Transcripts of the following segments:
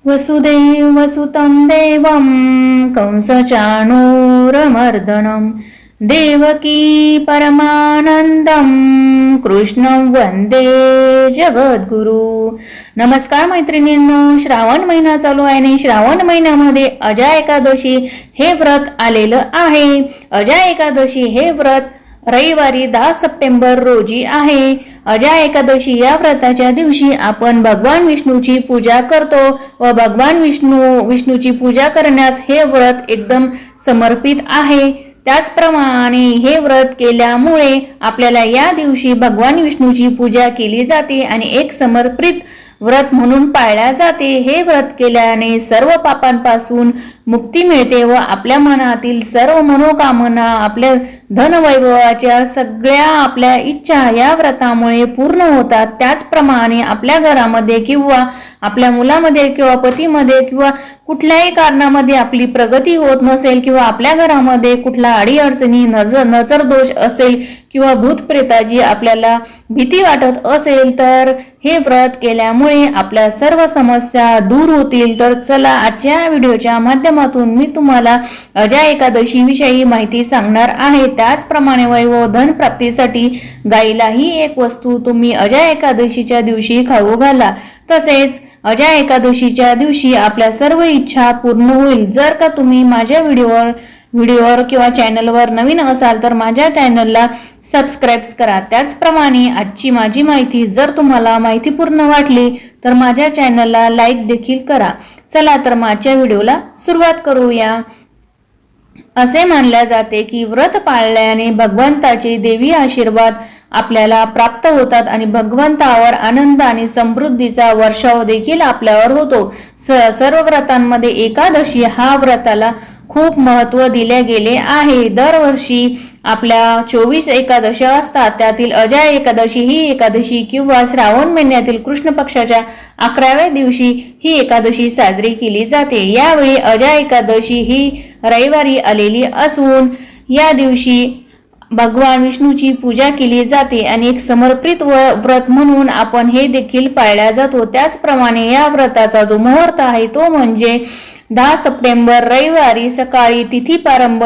वसुदेवसुतं देवं कंसचाणूरमर्दनं देवकी परमानंदं कृष्णं वंदे जगद्गुरु। नमस्कार मैत्रिणींनो, श्रावण महिना चालू आहे आणि श्रावण महिन्यामध्ये अजा एकादशी हे व्रत आलेलं आहे। अजा एकादशी हे व्रत रविवारी 10 सप्टेंबर रोजी आहे। अजा एकादशी या व्रताच्या दिवशी आपण भगवान विष्णूची पूजा करतो व भगवान विष्णूची पूजा करण्यास हे व्रत एकदम समर्पित आहे। त्याचप्रमाणे हे व्रत केल्यामुळे आपल्याला या दिवशी भगवान विष्णूची पूजा केली जाते आणि एक समर्पित व्रत म्हणून पाळल्या जाते। हे व्रत केल्याने सर्व पापांपासून मुक्ती मिळते व आपल्या मनातील सर्व मनोकामना, आपल्या धनवैभवाच्या सगळ्या आपल्या इच्छा या व्रतामुळे पूर्ण होतात। त्याचप्रमाणे आपल्या घरामध्ये किंवा आपल्या मुलामध्ये किंवा पतीमध्ये किंवा कुठल्याही कारणामध्ये आपली प्रगती होत नसेल किंवा आपल्या घरामध्ये कुठला अडीअडचणी नजर दोष असेल किंवा भूतप्रेताची आपल्याला भीती वाटत असेल तर हे व्रत केल्यामुळे आपल्या सर्व समस्या दूर होतील। तर चला आजच्या व्हिडिओच्या माध्यमातून मी तुम्हाला अजा एकादशी विषयी माहिती सांगणार आहे। त्याचप्रमाणे वैभव धन प्राप्तीसाठी गाईलाही एक वस्तू तुम्ही अजा एकादशीच्या दिवशी खाऊ घाला। तसेच अजा एकादशीच्या दिवशी आपल्या सर्व इच्छा पूर्ण होईल। जर का तुम्ही माझ्या व्हिडिओवर किंवा चॅनलवर नवीन असाल तर माझ्या चॅनलला सबस्क्राईब करा। त्याचप्रमाणे आजची माझी माहिती जर तुम्हाला माहितीपूर्ण वाटली तर माझ्या चॅनलला लाईक देखील करा। चला तर माझ्या व्हिडिओला सुरुवात करूया। असे मानले जाते की व्रत पाळल्याने भगवंताचे देवी आशीर्वाद आपल्याला प्राप्त होतात आणि भगवंतावर आनंद आणि समृद्धीचा वर्षाव देखील आपल्यावर होतो। सर्व व्रतांमध्ये एकादशी हा व्रताला खूप महत्त्व दिले गेले आहे। दरवर्षी आपल्या 24 एकादशी असतात, त्यातील अजा एकादशी ही एकादशी किंवा श्रावण महिन्यातील कृष्ण पक्षाच्या 11व्या दिवशी ही एकादशी साजरी केली जाते। यावेळी अजा एकादशी ही रविवारी आलेली असून या दिवशी भगवान विष्णूची पूजा केली जाते आणि एक समर्पित व्रत म्हणून आपण हे देखील पाळल्या जातो। त्याचप्रमाणे या व्रताचा जो मुहूर्त आहे तो म्हणजे 10 सप्टेंबर रविवारी सकाळी, तिथी प्रारंभ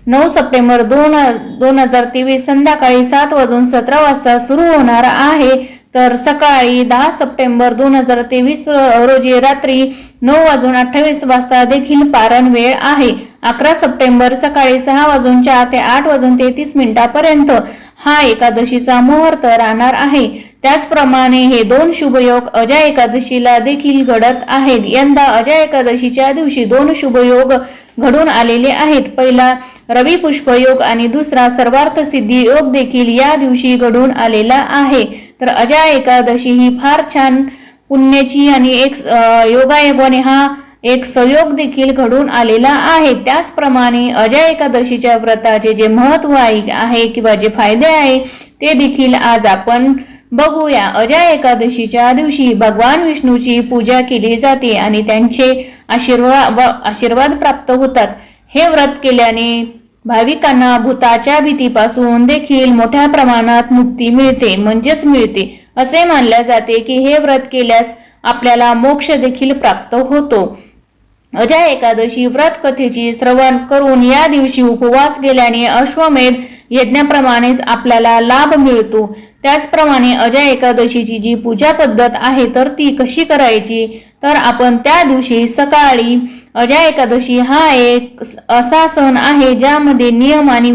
9 सप्टेंबर 2023 संध्याकाळी 7:17 वाजता सुरू होणार आहे। तर सकाळी 10 सप्टेंबर 2023 रोजी रात्री 9:28 वाजता देखील पारण वेळ आहे। 11 सप्टेंबर सकाळी 6:04 ते 8:33 पर्यंत हा एकादशीचा मुहूर्त राहणार आहे। त्याचप्रमाणे हे दोन शुभयोग अजा एकादशीला देखील घडत आहेत। यंदा अजा एकादशीच्या दिवशी दोन शुभयोग घडून आलेले आहेत। पहिला रवी पुष्प योग आणि दुसरा सर्वार्थ सिद्धी योग देखील या दिवशी घडून आलेला आहे। तर अजा एकादशी ही फार छान पुण्याची आणि एक योगायोगाने हा एक संयोग देखील घडून आलेला आहे। त्याचप्रमाणे अजा एकादशीच्या व्रताचे जे महत्त्व आहे किंवा जे फायदे आहे ते देखील आज आपण बघूया। अजा एकादशीच्या दिवशी भगवान विष्णूची पूजा केली जाते आणि त्यांचे आशीर्वाद प्राप्त होतात। हे व्रत केल्याने भाविकांना भूताच्या भीतीपासून देखील मोठ्या प्रमाणात मुक्ती मिळते असे मानले जाते की हे व्रत केल्यास आपल्याला मोक्ष देखील प्राप्त होतो। अजा एकादशी व्रत कथेची श्रवण करून या दिवशी उपवास केल्याने अश्वमेध यज्ञाप्रमाणेच आपल्याला लाभ मिळतो। त्याचप्रमाणे अजा एकादशीची जी पूजा पद्धत आहे तर ती कशी करायची तर आपण त्या दिवशी सकाळी अजा एकादशी हा एक असा सण आहे ज्यामध्ये नियम आणि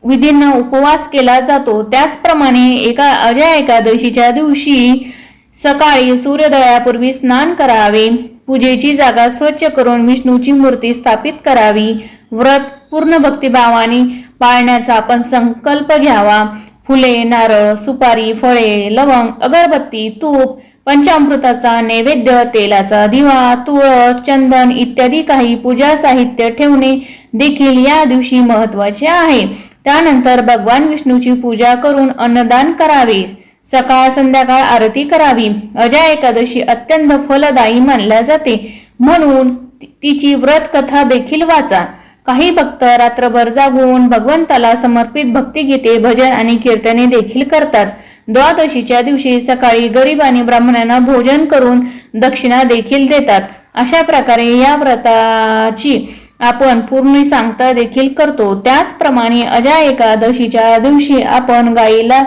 विधींना उपवास केला जातो। त्याचप्रमाणे अजा एकादशीच्या दिवशी सकाळी सूर्योदयापूर्वी स्नान करावे, पूजेची जागा स्वच्छ करून विष्णूची मूर्ती स्थापित करावी, व्रत पूर्ण भक्तिभावाने पाळण्याचा आपण संकल्प घ्यावा। फुले, नारळ, सुपारी, फळे, लवंग, अगरबत्ती, तूप, पंचामृताचा नैवेद्य, तेलाचा दिवा, तुळस, चंदन इत्यादी काही पूजा साहित्य ठेवणे देखील या दिवशी महत्त्वाचे आहे। त्यानंतर भगवान विष्णूची पूजा करून अन्नदान करावे, सकाळ संध्याकाळ आरती करावी। अजा एकादशी अत्यंत फलदायी मानल्या जाते म्हणून तिची व्रत कथा देखील वाचा। काही भक्त रात्रभर जागून भगवंताला समर्पित भक्तिगीते, भजन आणि कीर्तने देखील करतात. द्वादशीच्या दिवशी सकाळी गरीब आणि ब्राह्मणांना भोजन करून दक्षिणा देखील देतात. अशा प्रकारे या व्रताची आपण पूर्ण सांगता देखील करतो. त्याचप्रमाणे अजा एकादशीच्या दिवशी आपण गायीला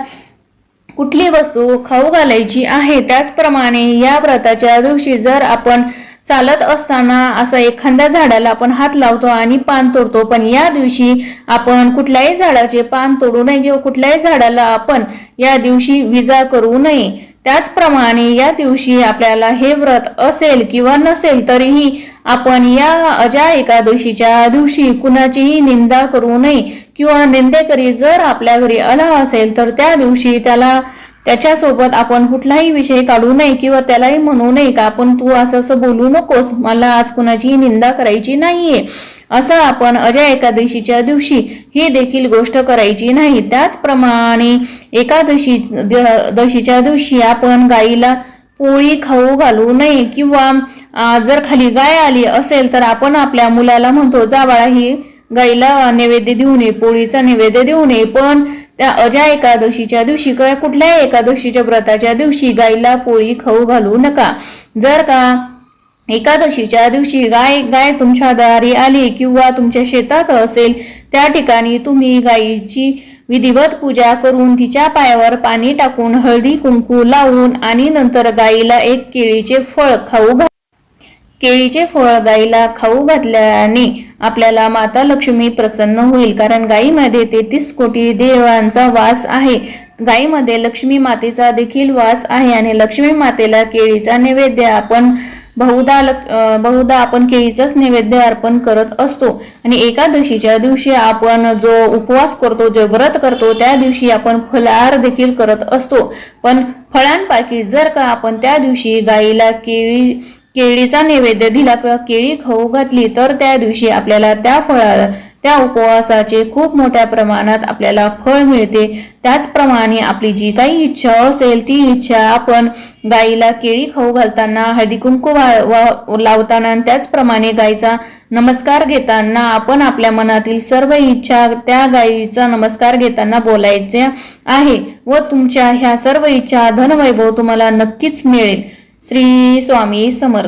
कुठली वस्तू खाऊ घालायची आहे. त्याचप्रमाणे या व्रताच्या दिवशी जर आपण चालत असताना असं एखाद्या झाडाला आपण हात लावतो आणि पान तोडतो, पण या दिवशी आपण कुठल्याही झाडाचे पान तोडू नये किंवा कुठल्याही झाडाला आपण या दिवशी विजा करू नये. त्याचप्रमाणे या दिवशी आपल्याला हे व्रत असेल किंवा नसेल तरीही आपण या अजा एकादशीच्या दिवशी कुणाचीही निंदा करू नये किंवा निंदेकरी जर आपल्या घरी आला असेल तर त्या दिवशी त्याच्यासोबत आपण कुठलाही विषय काढू नये किंवा त्यालाही म्हणू नये का आपण तू असं बोलू नकोस, मला आज कुणाची निंदा करायची नाहीये, असं आपण अजा एकादशीच्या दिवशी ही देखील गोष्ट करायची नाही. त्याचप्रमाणे एकादशीच्या दिवशी आपण गाईला पोळी खाऊ घालू नये किंवा जर खाली गाय आली असेल तर आपण आपल्या मुलाला म्हणतो जा बाळा ही गाईला नैवेद्य देऊ नये, पोळीचा नैवेद्य देऊ नये. पण त्या अजा एकादशीच्या दिवशी किंवा कुठल्याही एकादशीच्या व्रताच्या दिवशी गाईला पोळी खाऊ घालू नका. जर का एकादशीच्या दिवशी गाय तुमच्या दारी आली किंवा तुमच्या शेतात असेल त्या ठिकाणी तुम्ही गायीची विधिवत पूजा करून तिच्या पायावर पाणी टाकून हळदी कुंकू लावून आणि नंतर गायीला एक केळीचे फळ गायीला खाऊ घातल्याने आपल्याला माता लक्ष्मी प्रसन्न होईल. कारण गायीमध्ये 33 कोटी देवांचा वास आहे. गायीमध्ये लक्ष्मी मातेचा देखील वास आहे आणि लक्ष्मी मातेला केळीचा नैवेद्य आपण बहुधा आपण केळीचाच नैवेद्य अर्पण करत असतो. आणि एकादशीच्या दिवशी आपण जो उपवास करतो, जो व्रत करतो, त्या दिवशी आपण फलाहार देखील करत असतो. पण फळांपैकी जर का आपण त्या दिवशी गायीला केळीचा नैवेद्य दिला किंवा केळी खाऊ घातली तर त्या दिवशी आपल्याला त्या उपवासाचे खूप मोठ्या प्रमाणात आपल्याला फळ मिळते. त्याचप्रमाणे आपली जी काही इच्छा असेल ती इच्छा आपण गायीला केळी खाऊ घालताना, हळदी कुंकू लावताना, त्याचप्रमाणे गायीचा नमस्कार घेताना आपण आपल्या मनातील सर्व इच्छा त्या गायीचा नमस्कार घेताना बोलायच्या आहे व तुमच्या ह्या सर्व इच्छा धनवैभव तुम्हाला नक्कीच मिळेल. श्री स्वामी समर्थ.